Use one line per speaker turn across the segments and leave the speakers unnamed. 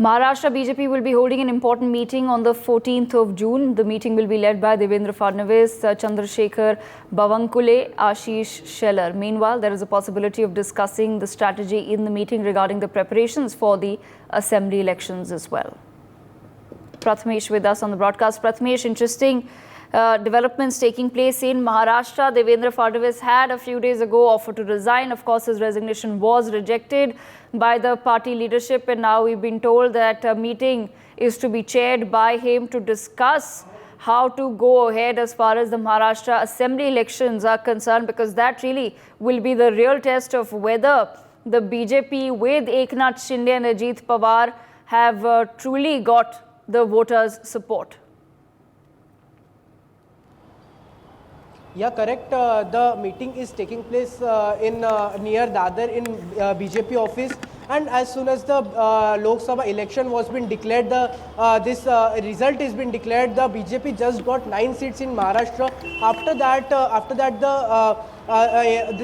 Maharashtra BJP will be holding an important meeting on the 14th of June. The meeting will be led by Devendra Fadnavis, Chandrasekhar Bawankule, Ashish Shelar. Meanwhile, there is a possibility of discussing the strategy in the meeting regarding the preparations for the assembly elections as well. Prathamesh with us on the broadcast. Prathamesh, interesting developments taking place in Maharashtra. Devendra Fadnavis had a few days ago offered to resign. Of course, his resignation was rejected by the party leadership, and now we've been told that a meeting is to be chaired by him to discuss how to go ahead as far as the Maharashtra assembly elections are concerned, because that really will be the real test of whether the BJP with Eknath Shinde and Ajit Pawar have truly got the voters' support.
Yeah, correct. The meeting is taking place in near Dadar in BJP office, and as soon as the Lok Sabha election was been declared, this result has been declared. The BJP just got 9 seats in Maharashtra. After that, the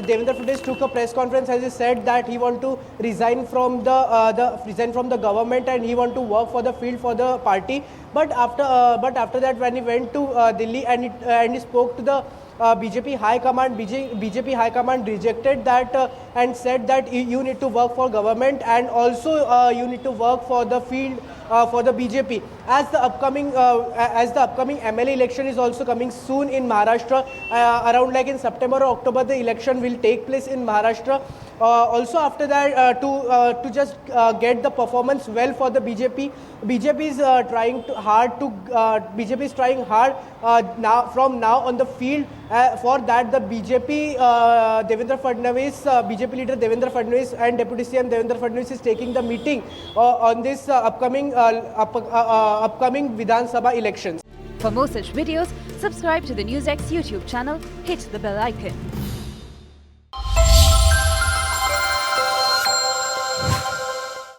Devendra Fadnavis took a press conference as he said that he want to resign from the government and he want to work for the field for the party. But after that, when he went to Delhi and he spoke to the BJP High Command, BJP High Command rejected that and said that you need to work for government and also you need to work for the field for the BJP. As the upcoming MLA election is also coming soon in Maharashtra, around like in September or October, the election will take place in Maharashtra. Also after that, to just get the performance well for the BJP, BJP is trying hard now from now on the field. For that, the BJP Devendra Fadnavis, BJP leader Devendra Fadnavis and Deputy CM Devendra Fadnavis is taking the meeting on this upcoming Vidhan Sabha elections.
For more such videos, subscribe to the NewsX YouTube channel, hit the bell icon.